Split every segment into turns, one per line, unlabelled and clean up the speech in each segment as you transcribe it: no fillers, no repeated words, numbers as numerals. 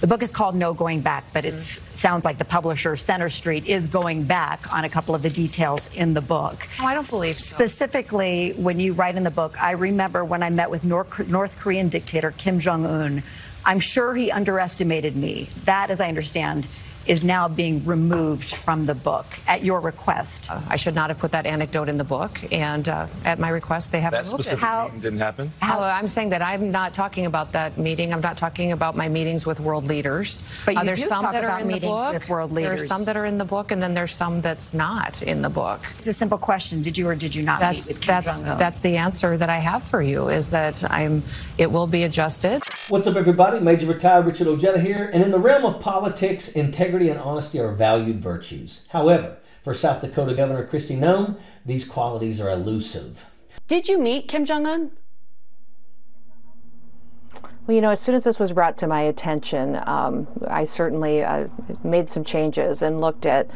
The book is called No Going Back, but it sounds like the publisher, Center Street, is going back on a couple of the details in the book.
Oh, I don't believe so.
Specifically, when you write in the book, I remember when I met with North Korean dictator Kim Jong Un, I'm sure he underestimated me. That, as I understand, is now being removed from the book at your request.
I should not have put that anecdote in the book, and at my request, they have removed it.
That specific meeting didn't happen?
I'm saying that I'm not talking about that meeting. I'm not talking about my meetings with world leaders.
But you
there's
do
some
talk
that are
about
in the
meetings
book.
with world leaders.
There's some that are in the book, and then there's some that's not in the book.
It's a simple question. Did you or did you not meet with Kim Jong Un?
That's the answer that I have for you, is that it will be adjusted.
What's up, everybody? Major Retired Richard Ojeda here. And in the realm of politics, integrity and honesty are valued virtues. However, for South Dakota Governor Kristi Noem, these qualities are elusive.
Did you meet Kim Jong Un?
Well, you know, as soon as this was brought to my attention, I certainly made some changes and looked at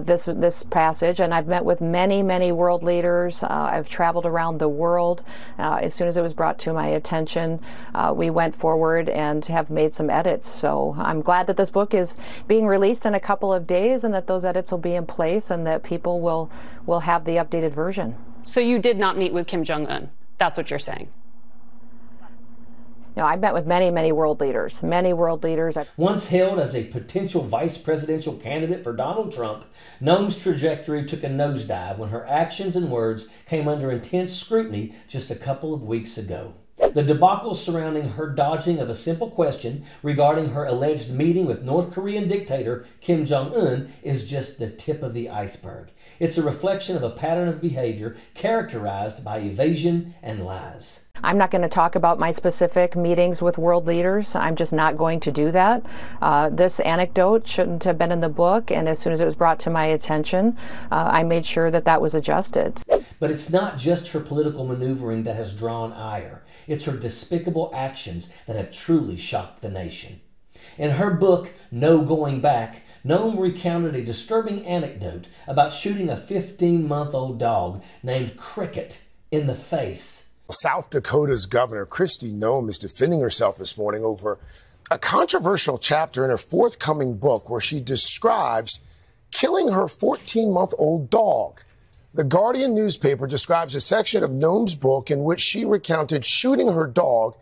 this passage. And I've met with many, many world leaders. I've traveled around the world. As soon as it was brought to my attention, we went forward and have made some edits. So I'm glad that this book is being released in a couple of days, and that those edits will be in place, and that people will have the updated version.
So you did not meet with Kim Jong Un. That's what you're saying.
You know, I met with many, many world leaders,
Once hailed as a potential vice presidential candidate for Donald Trump, Noem's trajectory took a nosedive when her actions and words came under intense scrutiny just a couple of weeks ago. The debacle surrounding her dodging of a simple question regarding her alleged meeting with North Korean dictator Kim Jong Un is just the tip of the iceberg. It's a reflection of a pattern of behavior characterized by evasion and lies.
I'm not going to talk about my specific meetings with world leaders. I'm just not going to do that. This anecdote shouldn't have been in the book, and as soon as it was brought to my attention, I made sure that that was adjusted.
But it's not just her political maneuvering that has drawn ire. It's her despicable actions that have truly shocked the nation. In her book, No Going Back, Noem recounted a disturbing anecdote about shooting a 15-month-old dog named Cricket in the face.
South Dakota's Governor Kristi Noem is defending herself this morning over a controversial chapter in her forthcoming book where she describes killing her 14-month-old dog. The Guardian newspaper describes a section of Noem's book in which she recounted shooting her dog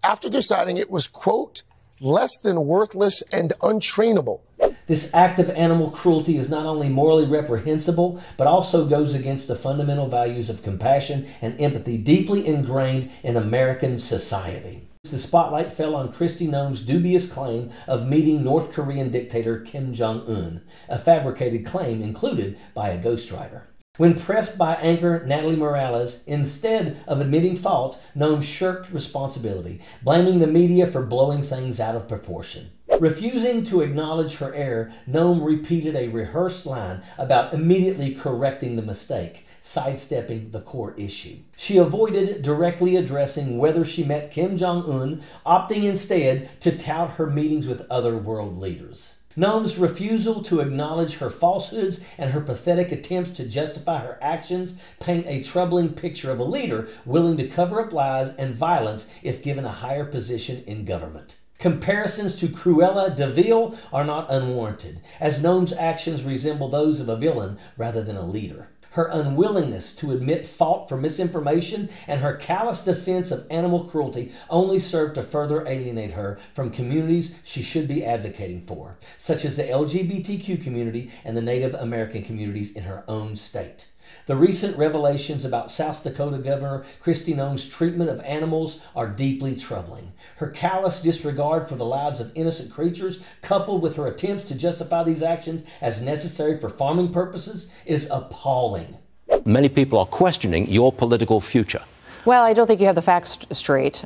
after deciding it was, quote, less than worthless and untrainable.
This act of animal cruelty is not only morally reprehensible, but also goes against the fundamental values of compassion and empathy deeply ingrained in American society. The spotlight fell on Kristi Noem's dubious claim of meeting North Korean dictator Kim Jong Un, a fabricated claim included by a ghostwriter. When pressed by anchor Natalie Morales, instead of admitting fault, Noem shirked responsibility, blaming the media for blowing things out of proportion. Refusing to acknowledge her error, Noem repeated a rehearsed line about immediately correcting the mistake, sidestepping the core issue. She avoided directly addressing whether she met Kim Jong Un, opting instead to tout her meetings with other world leaders. Noem's refusal to acknowledge her falsehoods and her pathetic attempts to justify her actions paint a troubling picture of a leader willing to cover up lies and violence if given a higher position in government. Comparisons to Cruella de Vil are not unwarranted, as Noem's actions resemble those of a villain rather than a leader. Her unwillingness to admit fault for misinformation and her callous defense of animal cruelty only serve to further alienate her from communities she should be advocating for, such as the LGBTQ community and the Native American communities in her own state. The recent revelations about South Dakota Governor Kristi Noem's treatment of animals are deeply troubling. Her callous disregard for the lives of innocent creatures, coupled with her attempts to justify these actions as necessary for farming purposes, is appalling.
Many people are questioning your political future.
Well, I don't think you have the facts straight.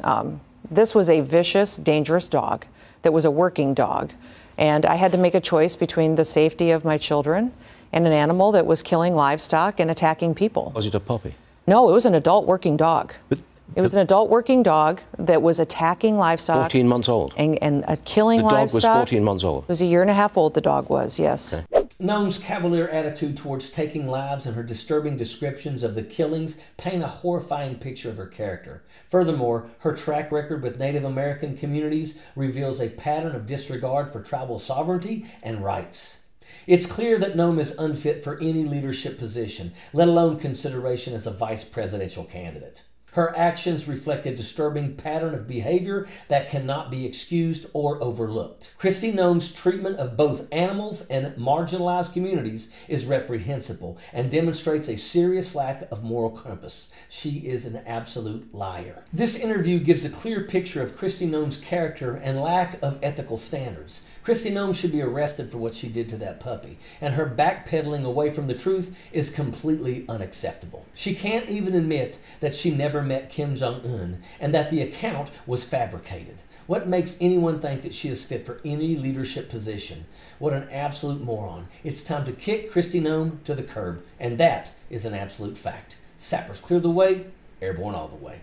This was a vicious, dangerous dog that was a working dog, and I had to make a choice between the safety of my children and an animal that was killing livestock and attacking people.
Was it a puppy?
No, it was an adult working dog. It was an adult working dog that was attacking livestock.
14 months old?
And killing livestock.
The dog was 14 months old?
It was a year and a half old, the dog was, yes.
Okay.
Noem's cavalier attitude towards taking lives and her disturbing descriptions of the killings paint a horrifying picture of her character. Furthermore, her track record with Native American communities reveals a pattern of disregard for tribal sovereignty and rights. It's clear that Noem is unfit for any leadership position, let alone consideration as a vice presidential candidate. Her actions reflect a disturbing pattern of behavior that cannot be excused or overlooked. Kristi Noem's treatment of both animals and marginalized communities is reprehensible and demonstrates a serious lack of moral compass. She is an absolute liar. This interview gives a clear picture of Kristi Noem's character and lack of ethical standards. Kristi Noem should be arrested for what she did to that puppy, and her backpedaling away from the truth is completely unacceptable. She can't even admit that she never met Kim Jong Un and that the account was fabricated. What makes anyone think that she is fit for any leadership position? What an absolute moron. It's time to kick Kristi Noem to the curb, and that is an absolute fact. Sappers clear the way, airborne all the way.